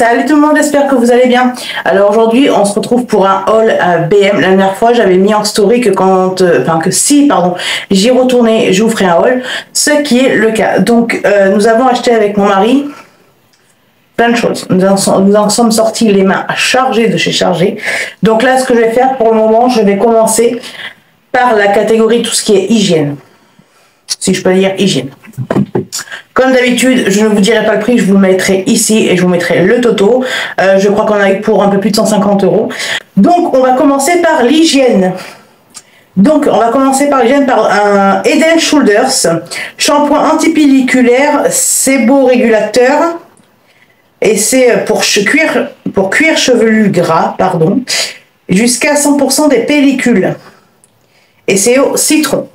Salut tout le monde, j'espère que vous allez bien. Alors aujourd'hui, on se retrouve pour un haul à BM. La dernière fois, j'avais mis en story que si j'y retournais, je vous ferai un haul, ce qui est le cas. Donc, nous avons acheté avec mon mari plein de choses. Nous en sommes sortis les mains chargées de chez Chargé. Donc là, ce que je vais faire pour le moment, je vais commencer par la catégorie tout ce qui est hygiène. Si je peux dire hygiène. Comme d'habitude, je ne vous dirai pas le prix, je vous le mettrai ici et je vous mettrai le toto. Je crois qu'on a eu pour un peu plus de 150 €. Donc, on va commencer par l'hygiène. Donc, on va commencer par l'hygiène par un Head & Shoulders, shampoing antipelliculaire, séborégulateur. Et c'est pour cuir chevelu gras, jusqu'à 100% des pellicules. Et c'est au citron.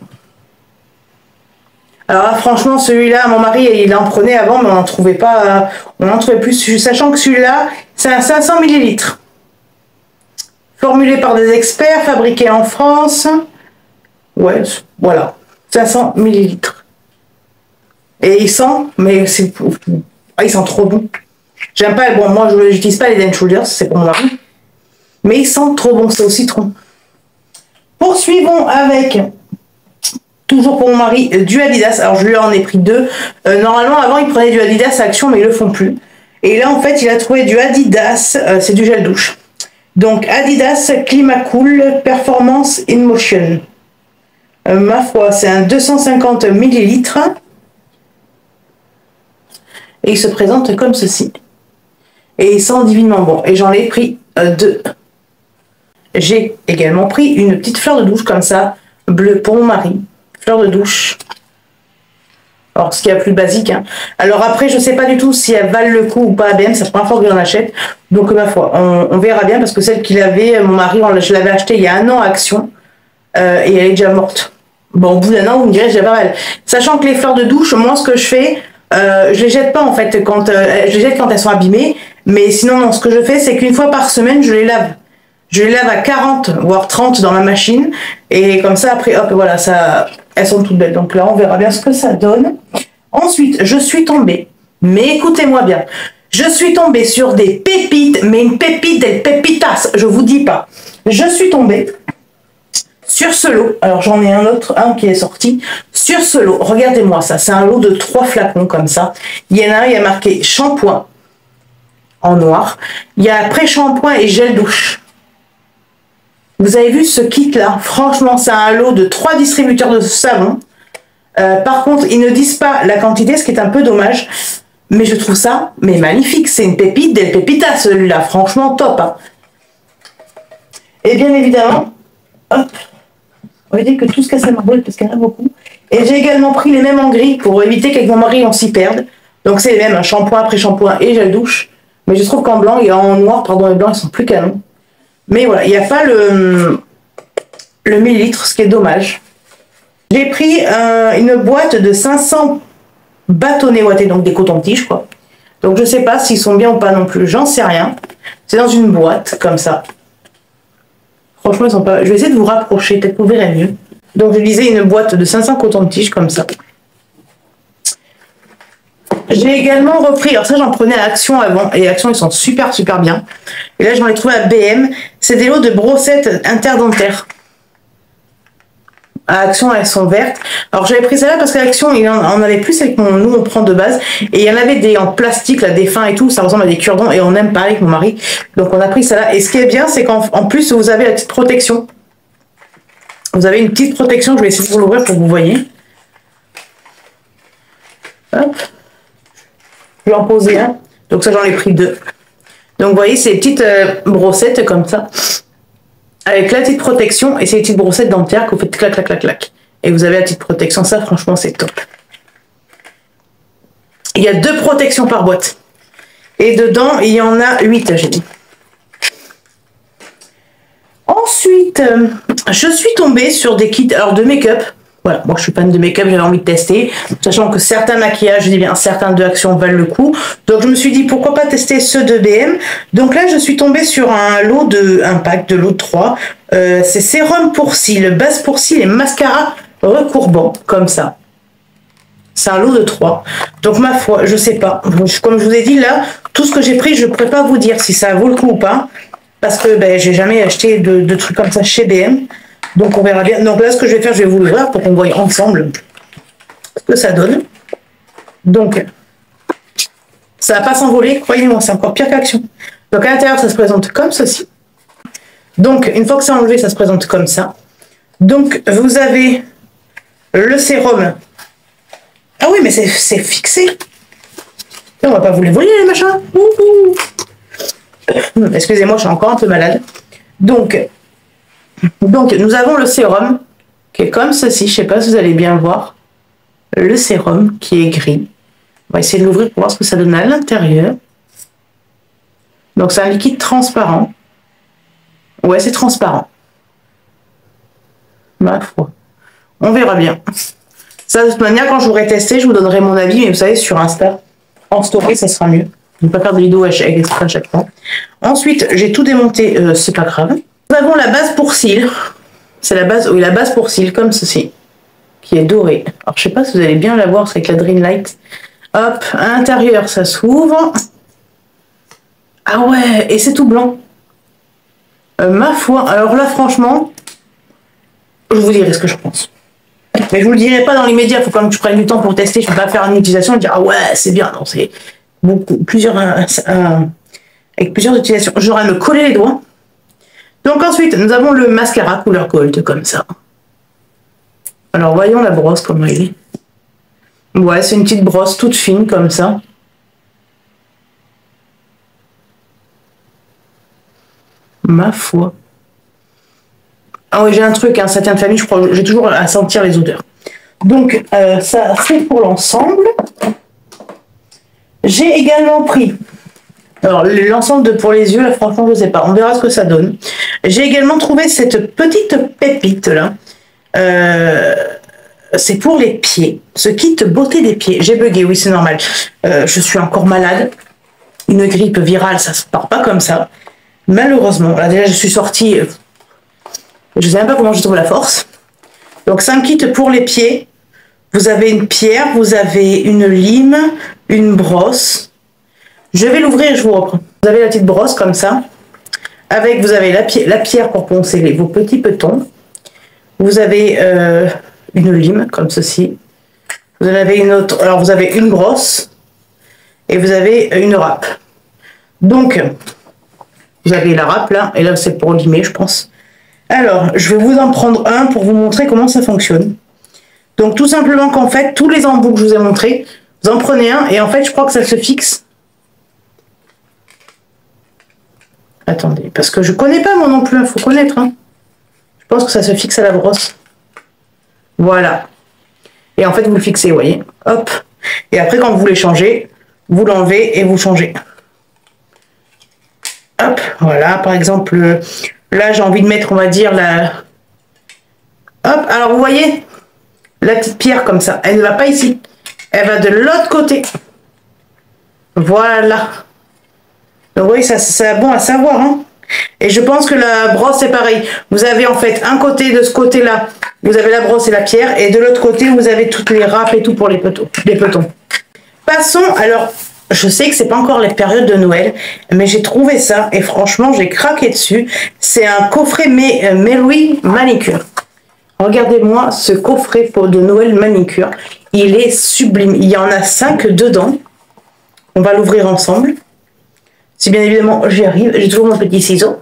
Alors là, franchement, celui-là, mon mari, il en prenait avant, mais on n'en trouvait pas, on n'en trouvait plus, sachant que celui-là, c'est un 500 ml. Formulé par des experts, fabriqué en France. Ouais, voilà, 500 ml. Et il sent, mais il sent trop bon. J'aime pas, bon, moi, je n'utilise pas les Head & Shoulders, c'est pour mon mari. Mais il sent trop bon, c'est au citron. Poursuivons avec... toujours pour mon mari, du Adidas. Alors, je lui en ai pris deux. Normalement, avant, il prenait du Adidas Action, mais ils le font plus. Et là, en fait, il a trouvé du Adidas. C'est du gel douche. Donc, Adidas Climacool Performance in Motion. Ma foi, c'est un 250 ml. Et il se présente comme ceci. Et il sent divinement bon. Et j'en ai pris deux. J'ai également pris une petite fleur de douche comme ça, bleue pour mon mari. Fleur de douche. Alors, ce qui est plus basique. Hein. Alors après, je sais pas du tout si elle valent le coup ou pas à BM. C'est la première fois que j'en achète. Donc, ma foi, on verra bien parce que celle qu'il avait, mon mari, je l'avais acheté il y a un an à Action. Et elle est déjà morte. Bon, au bout d'un an, vous me direz, j'ai pas mal. Sachant que les fleurs de douche, moi, ce que je fais, je les jette pas en fait. Je les jette quand elles sont abîmées. Mais sinon, non, ce que je fais, c'est qu'une fois par semaine, je les lave. Je les lave à 40, voire 30 dans la machine. Et comme ça, après, hop, voilà, ça... Elles sont toutes belles. Donc là, on verra bien ce que ça donne. Ensuite, je suis tombée. Mais écoutez-moi bien. Je suis tombée sur des pépites. Mais une pépite, des pépitas. Je vous dis pas. Je suis tombée sur ce lot. Alors, j'en ai un qui est sorti. Sur ce lot, regardez-moi ça. C'est un lot de 3 flacons comme ça. Il y en a un, il y a marqué shampoing en noir. Il y a pré-shampoing et gel douche. Vous avez vu ce kit-là? Franchement, c'est un lot de 3 distributeurs de savon. Par contre, ils ne disent pas la quantité, ce qui est un peu dommage. Mais je trouve ça magnifique. C'est une pépite del pépita, celui-là. Franchement, top. Hein. Et bien évidemment, hop, on va dire que tout se casse la marboule parce qu'il y en a beaucoup. Et j'ai également pris les mêmes en gris pour éviter qu'avec mon mari, on s'y perde. Donc c'est les mêmes, un shampoing, après-shampoing et gel douche. Mais je trouve qu'en blanc et en noir, pardon, et blanc, ils sont plus canons. Mais voilà, il n'y a pas le millilitre, ce qui est dommage. J'ai pris une boîte de 500 bâtonnets ouatés, donc des cotons-tiges, quoi. Donc je ne sais pas s'ils sont bien ou pas non plus, j'en sais rien. C'est dans une boîte, comme ça. Franchement, ils sont pas... Je vais essayer de vous rapprocher, peut-être que vous verrez mieux. Donc je disais une boîte de 500 cotons-tiges, comme ça. J'ai également repris, alors ça j'en prenais à Action avant, et Action ils sont super bien. Et là j'en ai trouvé à BM, c'est des lots de brossettes interdentaires. À Action elles sont vertes. Alors j'avais pris celle-là parce qu'à Action il en avait plus avec nous on prend de base. Et il y en avait des en plastique, là, des fins et tout, ça ressemble à des cure-dents et on aime pas avec mon mari. Donc on a pris celle-là. Et ce qui est bien c'est qu'en plus vous avez la petite protection. Vous avez une petite protection, je vais essayer de vous l'ouvrir pour que vous voyez. Hop. Je vais en poser un. Donc ça, j'en ai pris 2. Donc vous voyez, ces petites brossettes comme ça. Avec la petite protection et ces petites brossettes dentaires que vous faites clac, clac, clac, clac. Et vous avez la petite protection. Ça, franchement, c'est top. Il y a 2 protections par boîte. Et dedans, il y en a 8, j'ai dit. Ensuite, je suis tombée sur des kits de make-up. Voilà, moi je suis fan de make-up, j'avais envie de tester, sachant que certains maquillages, je dis bien certains de Action valent le coup. Donc je me suis dit pourquoi pas tester ceux de BM. Donc là je suis tombée sur un pack de lot de 3. C'est sérum pour cils, base pour cils et mascara recourbant, comme ça. C'est un lot de 3. Donc ma foi, je sais pas. Comme je vous ai dit là, tout ce que j'ai pris, je ne pourrais pas vous dire si ça vaut le coup ou pas. Parce que ben, j'ai jamais acheté de trucs comme ça chez BM. Donc on verra bien. Donc là, ce que je vais faire, je vais vous l'ouvrir pour qu'on voie ensemble ce que ça donne. Donc, ça va pas s'envoler, croyez-moi, c'est encore pire qu'Action. Donc à l'intérieur, ça se présente comme ceci. Donc, une fois que c'est enlevé, ça se présente comme ça. Donc, vous avez le sérum. Ah oui, mais c'est fixé. On va pas vous les voler, les machins. Excusez-moi, je suis encore un peu malade. Donc, nous avons le sérum qui est comme ceci. Je sais pas si vous allez bien voir. Le sérum qui est gris. On va essayer de l'ouvrir pour voir ce que ça donne à l'intérieur. Donc, c'est un liquide transparent. Ouais, c'est transparent. Ma foi. On verra bien. Ça, de toute manière, quand je l'aurai testé, je vous donnerai mon avis. Mais vous savez, sur Insta, en story, ça sera mieux. Je ne vais pas faire de vidéo avec exprès à chaque fois. Ensuite, j'ai tout démonté. C'est pas grave. Nous avons la base pour cils. C'est la base, oui, la base pour cils, comme ceci. Qui est dorée. Alors, je sais pas si vous allez bien la voir, c'est avec la Dreamlight. Hop, à l'intérieur, ça s'ouvre. Ah ouais, et c'est tout blanc. Ma foi, alors là, franchement, je vous dirai ce que je pense. Mais je vous le dirai pas dans l'immédiat, il faut quand même que je prenne du temps pour tester. Je ne peux pas faire une utilisation et dire ah ouais, c'est bien. Non, c'est beaucoup, avec plusieurs utilisations. J'aurais à me coller les doigts. Donc ensuite, nous avons le mascara couleur gold, comme ça. Alors voyons la brosse, comment elle est. Ouais, c'est une petite brosse toute fine, comme ça. Ma foi. Ah oui, j'ai un truc, hein, certaines familles, je crois, j'ai toujours à sentir les odeurs. Donc, ça, c'est pour l'ensemble. J'ai également pris, alors l'ensemble pour les yeux, là, franchement, je ne sais pas, on verra ce que ça donne. J'ai également trouvé cette petite pépite, là. C'est pour les pieds, ce kit beauté des pieds. J'ai bugué, oui, c'est normal. Je suis encore malade. Une grippe virale, ça se part pas comme ça. Malheureusement, là déjà je suis sortie, je ne sais même pas comment je trouve la force. Donc c'est un kit pour les pieds. Vous avez une pierre, vous avez une lime, une brosse. Je vais l'ouvrir et je vous reprends. Vous avez la petite brosse comme ça. Avec, vous avez la pierre pour poncer vos petits petons. Vous avez une lime comme ceci. Vous en avez une autre. Alors vous avez une brosse et vous avez une râpe. Donc vous avez la râpe là, et là c'est pour limer, je pense. Alors, je vais vous en prendre un pour vous montrer comment ça fonctionne. Donc tout simplement qu'en fait, tous les embouts que je vous ai montrés, vous en prenez un, et en fait, je crois que ça se fixe. Attendez, parce que je connais pas moi non plus, il faut connaître. Hein. Je pense que ça se fixe à la brosse. Voilà. Et en fait, vous le fixez, vous voyez. Hop. Et après, quand vous voulez changer, vous l'enlevez et vous changez. Hop, voilà, par exemple, là j'ai envie de mettre, on va dire, la... Hop, alors vous voyez, la petite pierre comme ça, elle ne va pas ici, elle va de l'autre côté. Voilà. Donc vous voyez, ça c'est bon à savoir. Hein. Et je pense que la brosse c'est pareil. Vous avez en fait un côté de ce côté-là, vous avez la brosse et la pierre, et de l'autre côté, vous avez toutes les râpes et tout pour les petons. Passons, alors... Je sais que c'est pas encore les périodes de Noël, mais j'ai trouvé ça et franchement j'ai craqué dessus. C'est un coffret Mary manicure. Regardez-moi ce coffret de Noël manicure. Il est sublime. Il y en a 5 dedans. On va l'ouvrir ensemble. Si bien évidemment j'y arrive. J'ai toujours mon petit ciseau.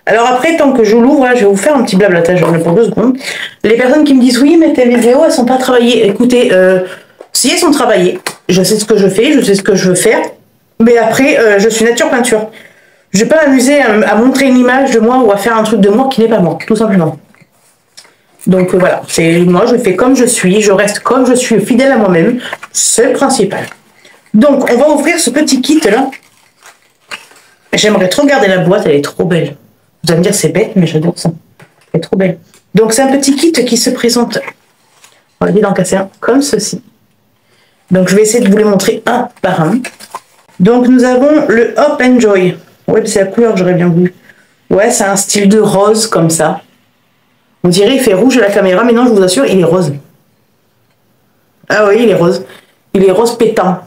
Alors après, tant que je l'ouvre, je vais vous faire un petit blablatage pour 2 secondes. Les personnes qui me disent oui mais tes vidéos elles sont pas travaillées. Écoutez, si elles sont travaillées, je sais ce que je fais, je sais ce que je veux faire, mais après, je suis nature peinture. Je ne vais pas m'amuser à montrer une image de moi ou à faire un truc de moi qui n'est pas moi, tout simplement. Donc voilà, c'est moi, je fais comme je suis, je reste comme je suis, fidèle à moi-même, c'est le principal. Donc, on va ouvrir ce petit kit-là. J'aimerais trop garder la boîte, elle est trop belle. Vous allez me dire, c'est bête, mais j'adore ça. Elle est trop belle. Donc, c'est un petit kit qui se présente, on va dire d'en casser un, comme ceci. Donc, je vais essayer de vous les montrer un par un. Donc, nous avons le Hop Enjoy. Ouais, c'est la couleur que j'aurais bien voulu. Ouais, c'est un style de rose, comme ça. On dirait il fait rouge à la caméra, mais non, je vous assure, il est rose. Ah oui, il est rose. Il est rose pétant.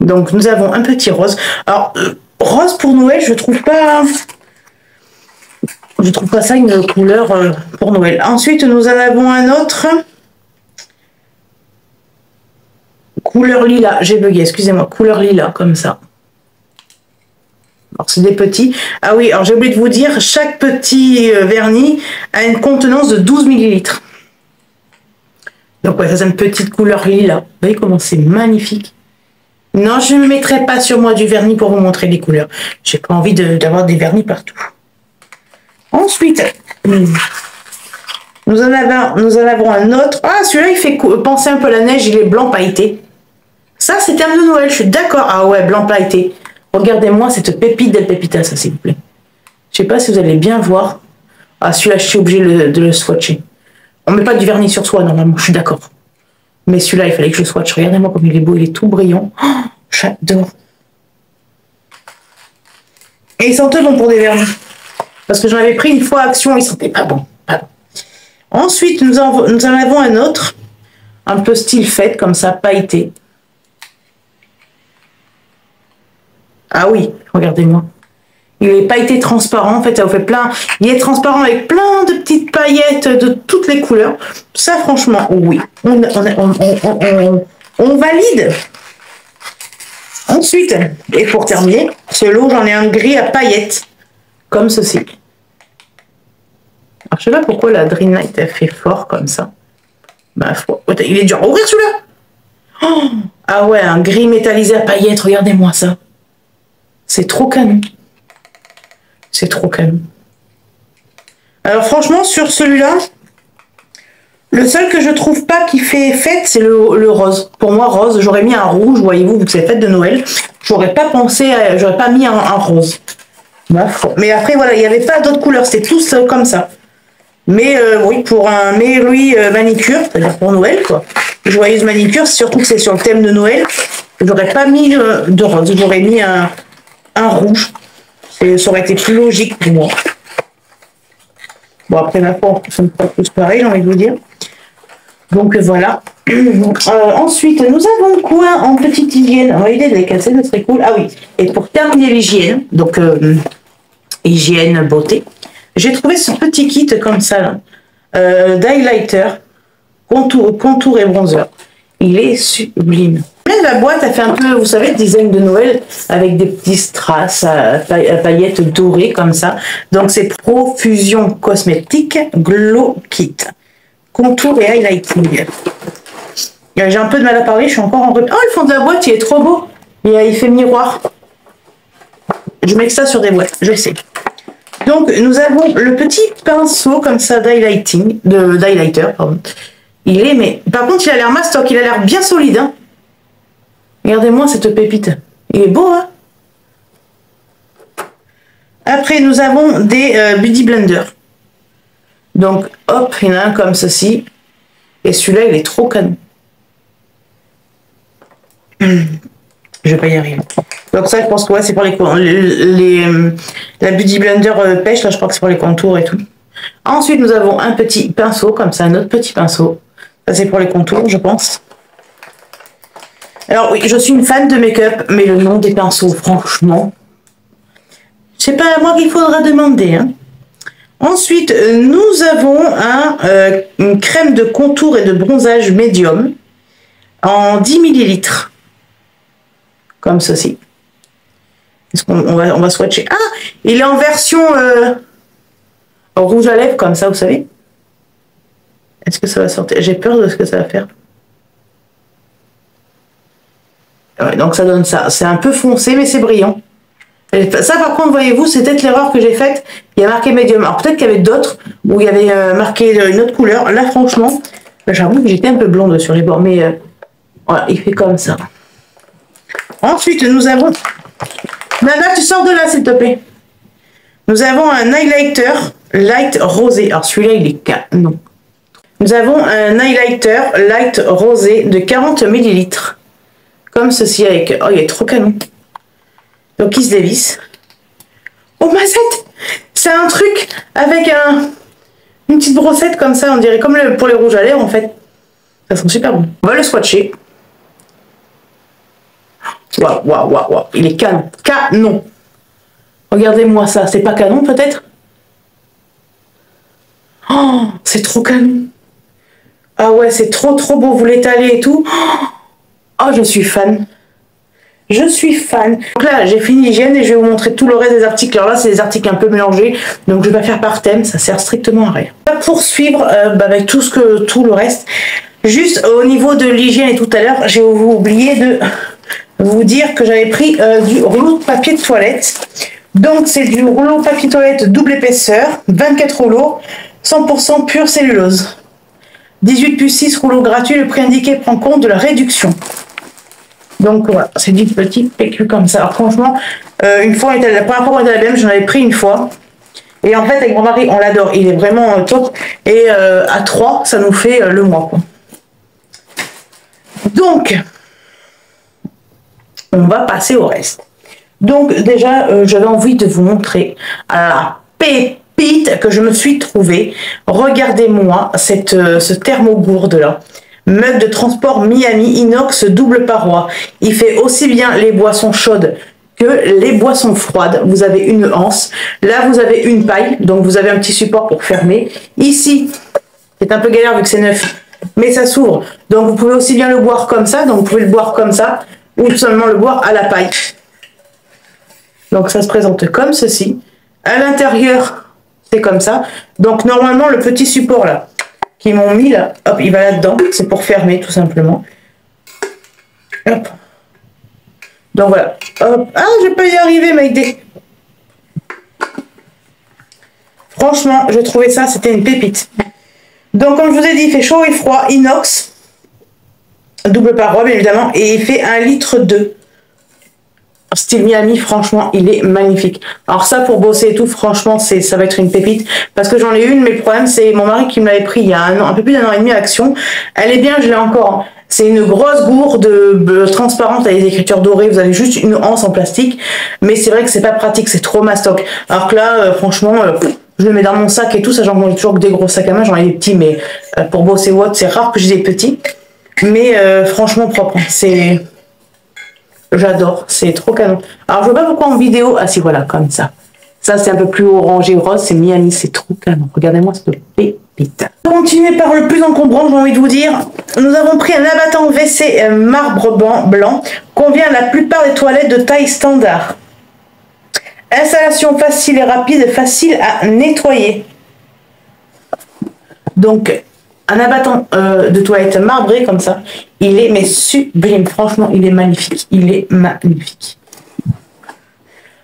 Donc, nous avons un petit rose. Alors, rose pour Noël, je trouve pas... Je trouve pas ça une couleur pour Noël. Ensuite, nous en avons un autre. Couleur lilas. J'ai bugué, excusez-moi. Couleur lilas, comme ça. Alors, c'est des petits. Ah oui, alors j'ai oublié de vous dire, chaque petit vernis a une contenance de 12 millilitres. Donc, ouais, ça, c'est une petite couleur lilas. Vous voyez comment c'est magnifique. Non, je ne mettrai pas sur moi du vernis pour vous montrer les couleurs. J'ai pas envie d'avoir des vernis partout. Ensuite, nous en avons un autre. Ah, celui-là, il fait penser un peu à la neige. Il est blanc pailleté. Ça, c'est terme de Noël, je suis d'accord. Ah ouais, blanc pailleté. Regardez-moi cette pépite d'El Pepita, ça, s'il vous plaît. Je sais pas si vous allez bien voir. Ah, celui-là, je suis obligée de le swatcher. On met pas du vernis sur soi, normalement, je suis d'accord. Mais celui-là, il fallait que je le swatche. Regardez-moi comme il est beau, il est tout brillant. Oh, j'adore. Et il sentait bon pour des vernis. Parce que j'en avais pris une fois Action, il sentait pas bon. Pas bon. Ensuite, nous en avons un autre. Un peu style fête, comme ça, pailleté. Ah oui, regardez-moi. Il est pailleté transparent, en fait, ça vous fait plein. Il est transparent avec plein de petites paillettes de toutes les couleurs. Ça, franchement, oui. On valide. Ensuite, et pour terminer, ce lot, j'en ai un gris à paillettes, comme ceci. Alors, je sais pas pourquoi la Dream Light a fait fort comme ça. Bah, il est dur à ouvrir celui-là. Oh, ah ouais, un gris métallisé à paillettes, regardez-moi ça. C'est trop canon. C'est trop canon. Alors franchement, sur celui-là, le seul que je trouve pas qui fait fête, c'est le rose. Pour moi, rose, j'aurais mis un rouge, voyez-vous, vu que c'est fête de Noël. J'aurais pas pensé, j'aurais pas mis un rose. Mais après, voilà, il n'y avait pas d'autres couleurs, c'était tous comme ça. Mais oui, pour un lui manicure, c'est-à-dire pour Noël, quoi. Joyeuse manicure, surtout que c'est sur le thème de Noël. J'aurais pas mis de rose, j'aurais mis un rouge. Ça aurait été plus logique pour moi. Bon, après, ma foi, on ne sont pas tous pareils, j'ai envie de vous dire. Donc, voilà. Ensuite, nous avons quoi en petite hygiène? On va aider de les casser, ça serait cool. Ah oui, et pour terminer l'hygiène, donc hygiène, beauté, j'ai trouvé ce petit kit comme ça, d'highlighter, contour et bronzer. Il est sublime. La boîte a fait un peu, vous savez, design de Noël avec des petits strass à paillettes dorées comme ça. Donc c'est Profusion Cosmétique Glow Kit. Contour et highlighting. J'ai un peu de mal à parler, je suis encore en... Oh, le fond de la boîte, il est trop beau. Il fait miroir. Je mets que ça sur des boîtes, je sais. Donc nous avons le petit pinceau comme ça d'highlighter, pardon. Il est, mais par contre, il a l'air mastoc, il a l'air bien solide, hein. Regardez-moi cette pépite. Il est beau, hein? Après, nous avons des Beauty Blender. Donc, hop, il y en a un comme ceci. Et celui-là, il est trop canon. Je vais pas y arriver. Donc ça, je pense que ouais, c'est pour la Beauty Blender pêche. Là, je crois que c'est pour les contours et tout. Ensuite, nous avons un petit pinceau, comme ça, un autre petit pinceau. Ça, c'est pour les contours, je pense. Alors oui, je suis une fan de make-up, mais le nom des pinceaux, franchement, c'est pas à moi qu'il faudra demander, hein. Ensuite, nous avons une crème de contour et de bronzage médium en 10 millilitres. Comme ceci. Est-ce qu'on va swatcher? Ah, il est en version rouge à lèvres, comme ça, vous savez. Est-ce que ça va sortir? J'ai peur de ce que ça va faire. Ouais, donc ça donne ça. C'est un peu foncé, mais c'est brillant. Et ça, par contre, voyez-vous, c'est peut-être l'erreur que j'ai faite. Il y a marqué médium. Alors peut-être qu'il y avait d'autres où il y avait marqué une autre couleur. Là, franchement, j'avoue que j'étais un peu blonde sur les bords, mais voilà, il fait comme ça. Ensuite, nous avons... Nana, tu sors de là, s'il te plaît. Nous avons un highlighter light rosé. Alors celui-là, il est... Non. Nous avons un highlighter light rosé de 40 millilitres. Comme ceci avec... Oh, il est trop canon. Donc, il se dévisse. Oh, Mazette! C'est un truc avec une petite brossette comme ça, on dirait comme pour les rouges à lèvres, en fait. Ça sent super bon. On va le swatcher. Waouh, waouh, waouh, waouh. Il est canon. Canon. Regardez-moi ça. C'est pas canon peut-être? Oh, c'est trop canon. Ah ouais, c'est trop beau. Vous l'étalez et tout. Oh, je suis fan. Je suis fan. Donc là, j'ai fini l'hygiène et je vais vous montrer tout le reste des articles. Alors là, c'est des articles un peu mélangés. Donc je vais pas faire par thème. Ça sert strictement à rien. On va poursuivre avec tout le reste. Juste au niveau de l'hygiène et tout à l'heure, j'ai oublié de vous dire que j'avais pris du rouleau de papier de toilette. Donc c'est du rouleau de papier de toilette double épaisseur, 24 rouleaux, 100% pure cellulose. 18+6 rouleaux gratuits, le prix indiqué prend compte de la réduction. Donc voilà, c'est du petit PQ comme ça. Alors franchement, la première fois qu'on était à la BM, j'en avais pris une fois. Et en fait, avec mon mari, on l'adore. Il est vraiment top. Et à 3, ça nous fait le mois, quoi. Donc, on va passer au reste. Donc déjà, j'avais envie de vous montrer la pépite que je me suis trouvée. Regardez-moi ce thermogourde là. Mug de transport Miami inox double paroi. Il fait aussi bien les boissons chaudes que les boissons froides. Vous avez une anse. Là, vous avez une paille. Donc, vous avez un petit support pour fermer. Ici, c'est un peu galère vu que c'est neuf. Mais ça s'ouvre. Donc, vous pouvez aussi bien le boire comme ça. Donc, vous pouvez le boire comme ça. Ou tout simplement le boire à la paille. Donc, ça se présente comme ceci. À l'intérieur, c'est comme ça. Donc, normalement, le petit support là, qu'ils m'ont mis là, hop, il va là-dedans. C'est pour fermer, tout simplement. Hop. Donc, voilà. Hop. Ah, je vais pas y arriver, Maïdé. Franchement, je trouvais ça, c'était une pépite. Donc, comme je vous ai dit, il fait chaud et froid, inox. Double paroi, bien évidemment. Et il fait 1,2 litre. Style Miami, franchement, il est magnifique. Alors ça, pour bosser et tout, franchement, ça va être une pépite. Parce que j'en ai une, mais le problème, c'est mon mari qui me l'avait pris il y a un peu plus d'1 an et demi à Action. Elle est bien, je l'ai encore. C'est une grosse gourde transparente avec des écritures dorées. Vous avez juste une anse en plastique. Mais c'est vrai que c'est pas pratique, c'est trop mastoc. Alors que là, franchement, je le mets dans mon sac et tout. Ça, j'en ai toujours que des gros sacs à main. J'en ai des petits, mais pour bosser ou autre, c'est rare que j'ai des petits. Mais franchement, propre. C'est... J'adore, c'est trop canon. Alors, je vois pas pourquoi en vidéo... Ah si, voilà, comme ça. Ça, c'est un peu plus orangé rose, c'est Miami, c'est trop canon. Regardez-moi cette pépite. Continuez par le plus encombrant, j'ai envie de vous dire. Nous avons pris un abattant WC marbre blanc. Convient à la plupart des toilettes de taille standard. Installation facile et rapide, facile à nettoyer. Donc... un abattant de toilette marbré comme ça, il est mais sublime, franchement il est magnifique, il est magnifique.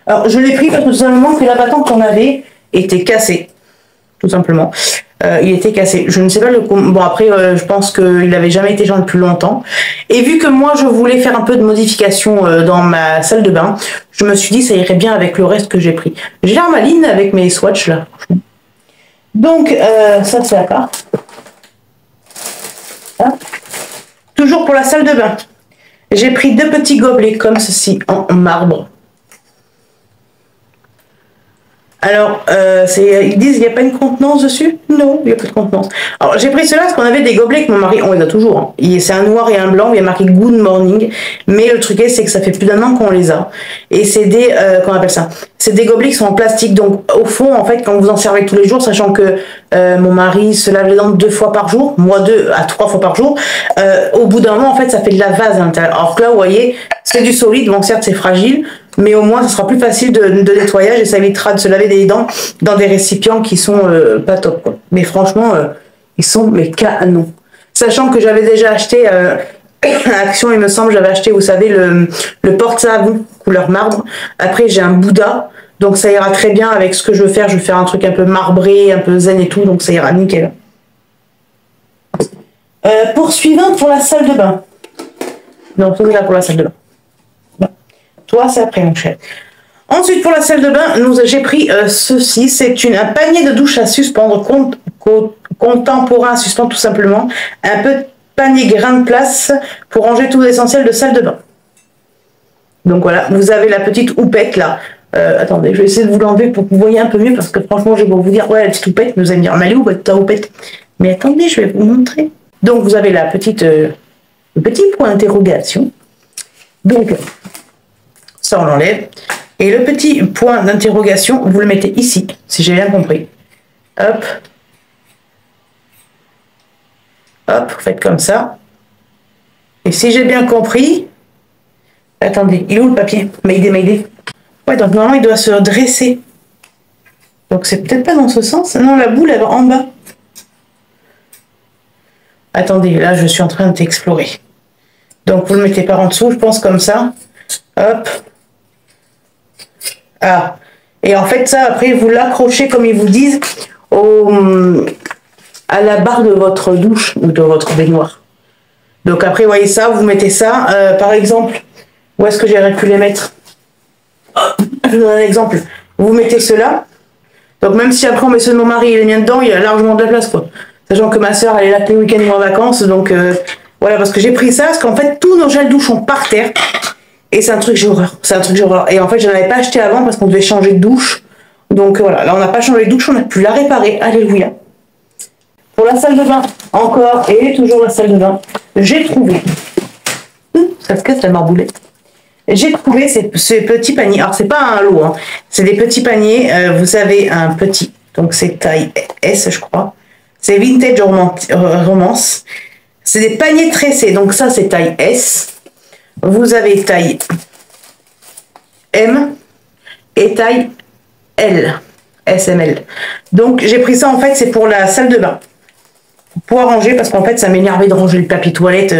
Alors je l'ai pris parce que tout simplement que l'abattant qu'on avait était cassé, tout simplement. Il était cassé, je ne sais pas le... Bon après je pense qu'il n'avait jamais été changé depuis longtemps. Et vu que moi je voulais faire un peu de modification dans ma salle de bain, je me suis dit ça irait bien avec le reste que j'ai pris. J'ai la maline avec mes swatchs là, franchement. Donc ça c'est la carte. Toujours pour la salle de bain, j'ai pris 2 petits gobelets comme ceci en marbre. Alors, ils disent il n'y a pas une contenance dessus? Non, il n'y a pas de contenance. Alors, j'ai pris cela parce qu'on avait des gobelets que mon mari, on les a toujours. Hein. C'est un noir et un blanc, il y a marqué Good Morning. Mais le truc est, c'est que ça fait plus d'1 an qu'on les a. Et c'est des, comment on appelle ça? C'est des gobelets qui sont en plastique. Donc, au fond, en fait, quand vous en servez tous les jours, sachant que mon mari se lave les dents 2 fois par jour, moi 2 à 3 fois par jour, au bout d'un moment, en fait, ça fait de la vase à l'intérieur. Alors que là, vous voyez, c'est du solide. Bon, certes, c'est fragile. Mais au moins, ça sera plus facile de nettoyage et ça évitera de se laver les dents dans des récipients qui sont pas top, quoi. Mais franchement, ils sont mais canons. Sachant que j'avais déjà acheté, à Action, il me semble, j'avais acheté, vous savez, le porte-savon couleur marbre. Après, j'ai un Bouddha, donc ça ira très bien avec ce que je veux faire. Je vais faire un truc un peu marbré, un peu zen et tout, donc ça ira nickel. Poursuivant pour la salle de bain. Non, c'est là pour la salle de bain. Toi, c'est après, mon cher. Ensuite, pour la salle de bain, j'ai pris ceci. C'est un panier de douche à suspendre, contemporain à suspendre tout simplement. Un peu de panier grain de place pour ranger tout l'essentiel de salle de bain. Donc voilà, vous avez la petite houppette là. Attendez, je vais essayer de vous l'enlever pour que vous voyez un peu mieux parce que franchement, je vais vous dire, ouais, la petite houppette, vous allez me dire, mais elle est où ta houppette? Mais attendez, je vais vous montrer. Donc, vous avez la petite, le petit point d'interrogation. Donc, ça, on l'enlève. Et le petit point d'interrogation, vous le mettez ici, si j'ai bien compris. Hop. Hop, vous faites comme ça. Et si j'ai bien compris... Attendez, il est où le papier? Mayday, Mayday. Ouais, donc normalement, il doit se dresser. Donc, c'est peut-être pas dans ce sens. Non, la boule, elle va en bas. Attendez, là, je suis en train d'explorer. Donc, vous le mettez par en dessous, je pense, comme ça. Hop. Ah. Et en fait, ça, après, vous l'accrochez, comme ils vous disent, à la barre de votre douche ou de votre baignoire. Donc, après, vous voyez ça, vous mettez ça. Par exemple, où est-ce que j'aurais pu les mettre? Je vous donne un exemple. Vous mettez cela. Donc, même si après, on met ceux de mon mari et les miens dedans, il y a largement de la place, quoi. Sachant que ma soeur, elle est là tous les week-ends ou en vacances. Donc, voilà, parce que j'ai pris ça, parce qu'en fait, tous nos gels douche sont par terre. Et c'est un truc, j'ai horreur. C'est un truc, j'ai horreur. Et en fait, je n'en avais pas acheté avant parce qu'on devait changer de douche. Donc, voilà. Là, on n'a pas changé de douche, on a pu la réparer. Alléluia. Pour la salle de bain, encore, et toujours la salle de bain, j'ai trouvé. Ça se casse la marboulette. J'ai trouvé ces petits paniers. Alors, c'est pas un lot, hein. C'est des petits paniers. Vous avez un petit, donc c'est taille S, je crois. C'est Vintage Romance. C'est des paniers tressés. Donc, ça, c'est taille S. Vous avez taille M et taille L. SML. Donc, j'ai pris ça, en fait, c'est pour la salle de bain. Pour ranger, parce qu'en fait, ça m'énervait de ranger le papier toilette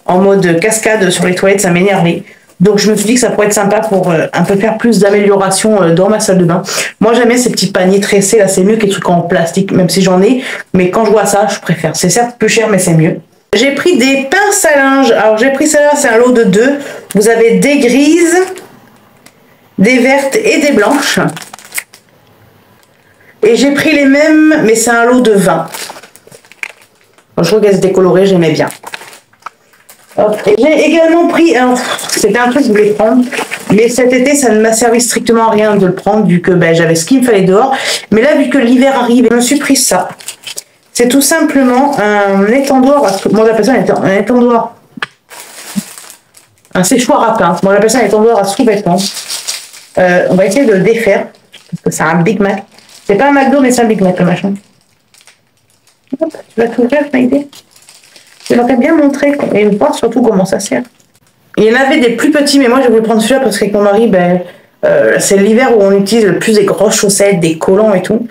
en mode cascade sur les toilettes. Ça m'énervait. Donc, je me suis dit que ça pourrait être sympa pour un peu faire plus d'amélioration dans ma salle de bain. Moi, j'aime bien ces petits paniers tressés. Là, c'est mieux que les trucs en plastique, même si j'en ai. Mais quand je vois ça, je préfère. C'est certes plus cher, mais c'est mieux. J'ai pris des pinces à linge. Alors, j'ai pris ça là, c'est un lot de 2. Vous avez des grises, des vertes et des blanches. Et j'ai pris les mêmes, mais c'est un lot de 20. Je trouve qu'elles étaient colorées, j'aimais bien. J'ai également pris, c'était un truc que je voulais prendre, mais cet été ça ne m'a servi strictement à rien de le prendre vu que ben, j'avais ce qu'il me fallait dehors. Mais là, vu que l'hiver arrive, je me suis pris ça. C'est tout simplement un étendoir, moi j'appelle ça un étendoir, un séchoir à pain. Moi j'appelle ça un étendoir à sous-vêtements. On va essayer de le défaire, parce que c'est un Big Mac. C'est pas un McDo, mais c'est un Big Mac le machin. Hop, tu vas t'ouvrir, Mayday. J'aimerais bien montrer et voir surtout comment ça sert. Il y en avait des plus petits, mais moi je voulais prendre celui-là parce qu'avec mon mari, ben, c'est l'hiver où on utilise le plus des grosses chaussettes, des collants et tout.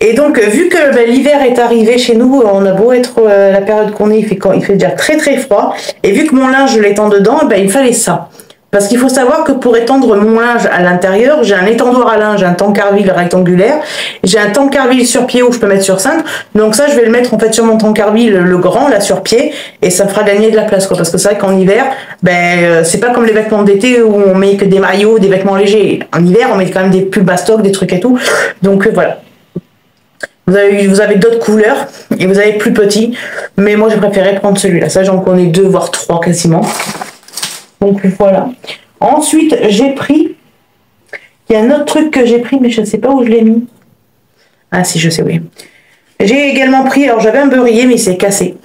Et donc, vu que ben, l'hiver est arrivé chez nous, on a beau être la période qu'on est, il fait déjà très très froid. Et vu que mon linge, je l'étends dedans, ben, il me fallait ça. Parce qu'il faut savoir que pour étendre mon linge à l'intérieur, j'ai un étendoir à linge, un tankerville rectangulaire. J'ai un tankerville sur pied où je peux mettre sur cintre. Donc ça, je vais le mettre en fait sur mon tankerville, le grand, là, sur pied. Et ça me fera gagner de la place, quoi. Parce que c'est vrai qu'en hiver, ben, c'est pas comme les vêtements d'été où on met que des maillots, des vêtements légers. En hiver, on met quand même des pulls bastocs, des trucs et tout. Donc voilà. Vous avez d'autres couleurs et vous avez plus petits. Mais moi, j'ai préféré prendre celui-là. Ça, j'en connais 2, voire 3 quasiment. Donc voilà. Ensuite, j'ai pris... Il y a un autre truc que j'ai pris, mais je ne sais pas où je l'ai mis. Ah si, je sais, oui. J'ai également pris... Alors, j'avais un beurrier, mais il s'est cassé.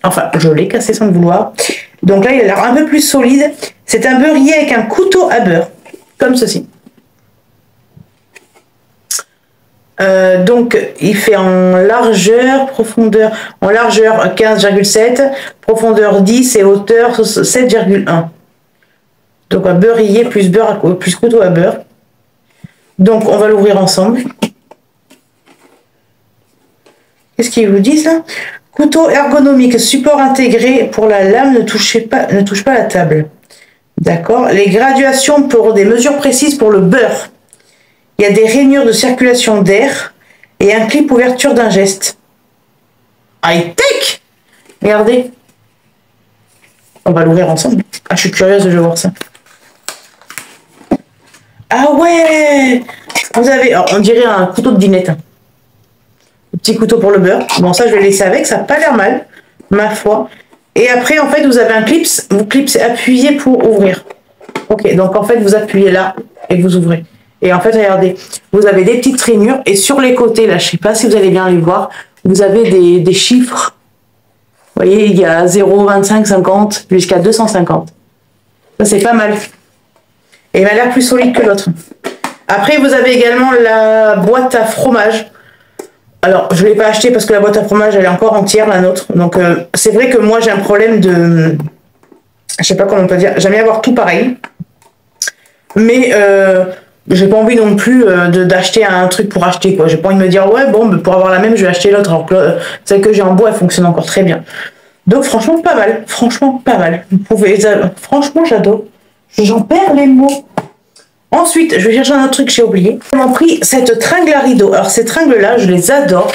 Enfin, je l'ai cassé sans le vouloir. Donc là, il a l'air un peu plus solide. C'est un beurrier avec un couteau à beurre. Comme ceci. Donc, il fait en largeur, profondeur... En largeur 15,7, profondeur 10 et hauteur 7,1. Donc un beurrier plus couteau à beurre. Donc on va l'ouvrir ensemble. Qu'est-ce qu'ils vous disent là? Couteau ergonomique, support intégré pour la lame, ne touche pas la table. D'accord. Les graduations pour des mesures précises pour le beurre. Il y a des rainures de circulation d'air et un clip ouverture d'un geste. High-tech! Regardez. On va l'ouvrir ensemble. Ah, je suis curieuse de voir ça. Ah ouais! Vous avez, alors, on dirait un couteau de dinette. Le petit couteau pour le beurre. Bon, ça, je vais laisser avec. Ça n'a pas l'air mal, ma foi. Et après, en fait, vous avez un clips. Vous clipsez appuyez pour ouvrir. Ok, donc en fait, vous appuyez là et vous ouvrez. Et en fait, regardez, vous avez des petites rainures. Et sur les côtés, là, je ne sais pas si vous allez bien les voir, vous avez des chiffres. Vous voyez, il y a 0, 25, 50 jusqu'à 250. Ça, c'est pas mal. Et il m'a l'air plus solide que l'autre. Après, vous avez également la boîte à fromage. Alors, je ne l'ai pas acheté parce que la boîte à fromage, elle est encore entière, la nôtre. Donc, c'est vrai que moi, j'ai un problème de... Je sais pas comment on peut dire. J'aime bien avoir tout pareil. Mais j'ai pas envie non plus d'acheter un truc pour acheter, quoi. J'ai pas envie de me dire, ouais, bon, pour avoir la même, je vais acheter l'autre. Alors que celle que j'ai en bois, elle fonctionne encore très bien. Donc, franchement, pas mal. Franchement, pas mal. Vous pouvez... Franchement, j'adore. J'en perds les mots. Ensuite, je vais chercher un autre truc que j'ai oublié. J'ai pris cette tringle à rideau. Alors, ces tringles-là, je les adore.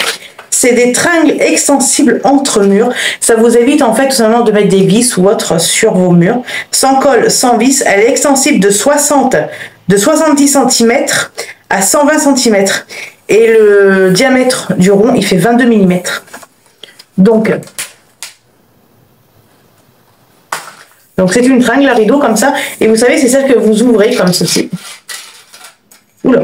C'est des tringles extensibles entre murs. Ça vous évite en fait tout simplement de mettre des vis ou autre sur vos murs. Sans colle, sans vis. Elle est extensible de 70 cm à 120 cm. Et le diamètre du rond, il fait 22 mm. Donc c'est une tringle à rideau comme ça. Et vous savez, c'est celle que vous ouvrez comme ceci. Oula.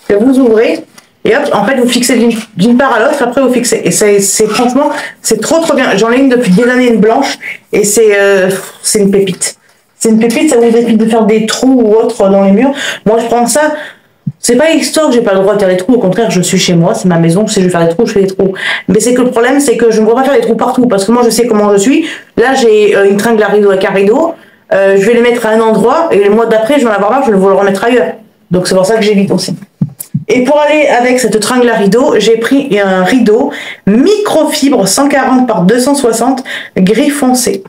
Que vous ouvrez. Et hop, en fait, vous fixez d'une part à l'autre, après vous fixez. Et c'est franchement, c'est trop bien. J'en ai une depuis des années, une blanche. Et c'est une pépite. C'est une pépite, ça vous évite de faire des trous ou autre dans les murs. Moi, je prends ça. C'est pas histoire que j'ai pas le droit de faire des trous, au contraire, je suis chez moi, c'est ma maison, si je veux faire des trous, je fais des trous. Mais c'est que le problème, c'est que je ne vois pas faire des trous partout, parce que moi, je sais comment je suis. Là, j'ai une tringle à rideau avec un rideau, je vais les mettre à un endroit, et le mois d'après, je vais en avoir marre, je vais le remettre ailleurs. Donc, c'est pour ça que j'évite aussi. Et pour aller avec cette tringle à rideau, j'ai pris un rideau microfibre 140 par 260 gris foncé,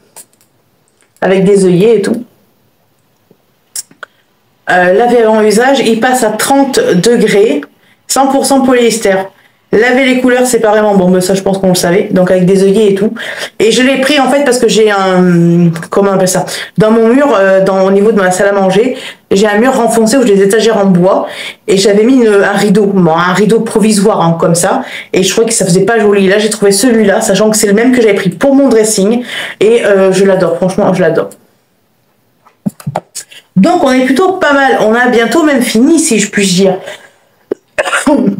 avec des œillets et tout. Laver avant usage, il passe à 30 degrés, 100% polyester. Laver les couleurs séparément, bon, mais ça je pense qu'on le savait, donc avec des œillets et tout. Et je l'ai pris en fait parce que j'ai un, comment on appelle ça, dans mon mur, au niveau de ma salle à manger, j'ai un mur renfoncé où j'ai des étagères en bois et j'avais mis un rideau, bon, un rideau provisoire hein, comme ça, et je trouvais que ça faisait pas joli. Là j'ai trouvé celui-là, sachant que c'est le même que j'avais pris pour mon dressing, et je l'adore, franchement je l'adore. Donc on est plutôt pas mal, on a bientôt même fini si je puis dire.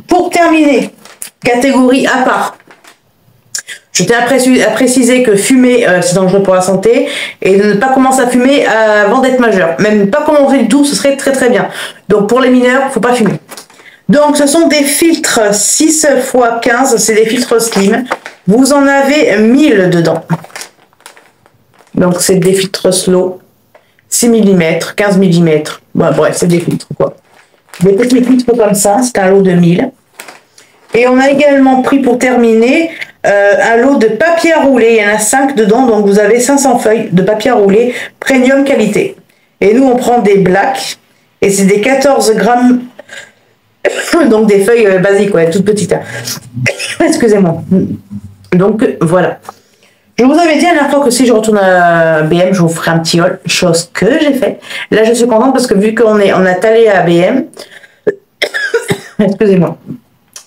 Pour terminer, catégorie à part, je tiens à préciser que fumer c'est dangereux pour la santé et de ne pas commencer à fumer avant d'être majeur. Même pas commencer du tout, ce serait très bien. Donc pour les mineurs, il ne faut pas fumer. Donc ce sont des filtres 6 x 15, c'est des filtres slim. Vous en avez 1000 dedans. Donc c'est des filtres slow. 6 mm, 15 mm, bon, bref, c'est des filtres quoi. Des petits filtres comme ça, c'est un lot de 1000. Et on a également pris pour terminer un lot de papier à rouler. Il y en a 5 dedans, donc vous avez 500 feuilles de papier à rouler premium qualité. Et nous on prend des blacks et c'est des 14 grammes, donc des feuilles basiques, ouais, toutes petites. Excusez-moi. Donc voilà. Je vous avais dit la dernière fois que si je retourne à BM, je vous ferai un petit haul, chose que j'ai fait. Là, je suis contente parce que vu qu'on a talé à BM, excusez-moi,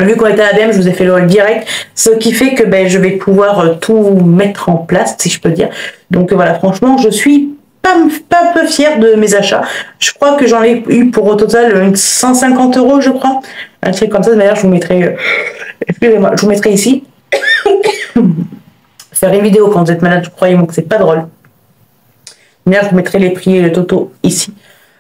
vu qu'on était à BM, je vous ai fait le haul direct, ce qui fait que ben, je vais pouvoir tout mettre en place, si je peux dire. Donc voilà, franchement, je suis pas peu fière de mes achats. Je crois que j'en ai eu pour au total 150 €, je crois. Un truc comme ça, d'ailleurs, je vous mettrai, excusez-moi, je vous mettrai ici. Faire une vidéo quand vous êtes malade, croyez-moi que c'est pas drôle. Mais là, je vous mettrai les prix et le toto ici.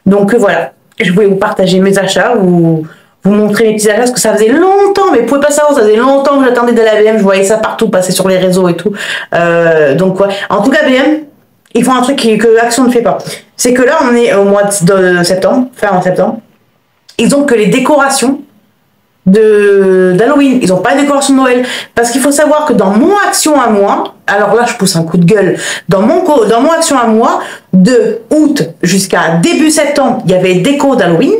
Donc voilà, je voulais vous partager mes achats, vous montrer mes petits achats, parce que ça faisait longtemps, mais vous pouvez pas savoir, ça faisait longtemps que j'attendais de la BM, je voyais ça partout passer sur les réseaux et tout. Donc ouais, en tout cas BM, ils font un truc que Action ne fait pas. C'est que là, on est au mois de septembre, fin septembre, ils ont que les décorations d'Halloween, ils n'ont pas de décoration de Noël, parce qu'il faut savoir que dans mon action à moi, alors là je pousse un coup de gueule, dans mon action à moi, de août jusqu'à début septembre, il y avait déco d'Halloween,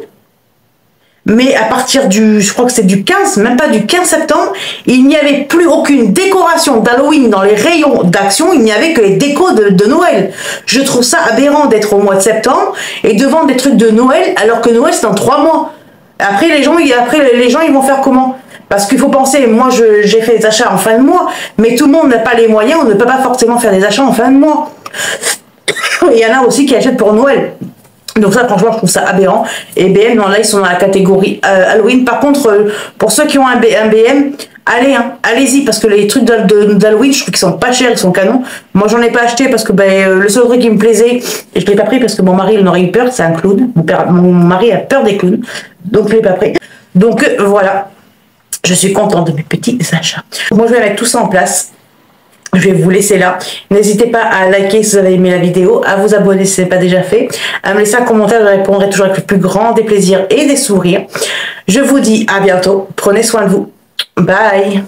mais à partir du, je crois que c'est du 15, même pas du 15 septembre, il n'y avait plus aucune décoration d'Halloween dans les rayons d'action, il n'y avait que les décos de Noël. Je trouve ça aberrant d'être au mois de septembre et de vendre des trucs de Noël alors que Noël c'est dans 3 mois. Après les gens ils vont faire comment? Parce qu'il faut penser, moi j'ai fait des achats en fin de mois, mais tout le monde n'a pas les moyens, on ne peut pas forcément faire des achats en fin de mois. Il y en a aussi qui achètent pour Noël. Donc ça, franchement, je trouve ça aberrant. Et BM, non, là, ils sont dans la catégorie Halloween. Par contre, pour ceux qui ont un BM, allez, hein, allez-y, parce que les trucs d'Halloween, je trouve qu'ils sont pas chers, ils sont canons. Moi, j'en ai pas acheté parce que le seul truc qui me plaisait, et je l'ai pas pris parce que mon mari, il en aurait eu peur, c'est un clown. Mon mari a peur des clowns, donc je l'ai pas pris. Donc voilà, je suis contente de mes petits achats. Moi, je vais mettre tout ça en place. Je vais vous laisser là. N'hésitez pas à liker si vous avez aimé la vidéo, à vous abonner si ce n'est pas déjà fait, à me laisser un commentaire, je répondrai toujours avec le plus grand des plaisirs et des sourires. Je vous dis à bientôt. Prenez soin de vous. Bye.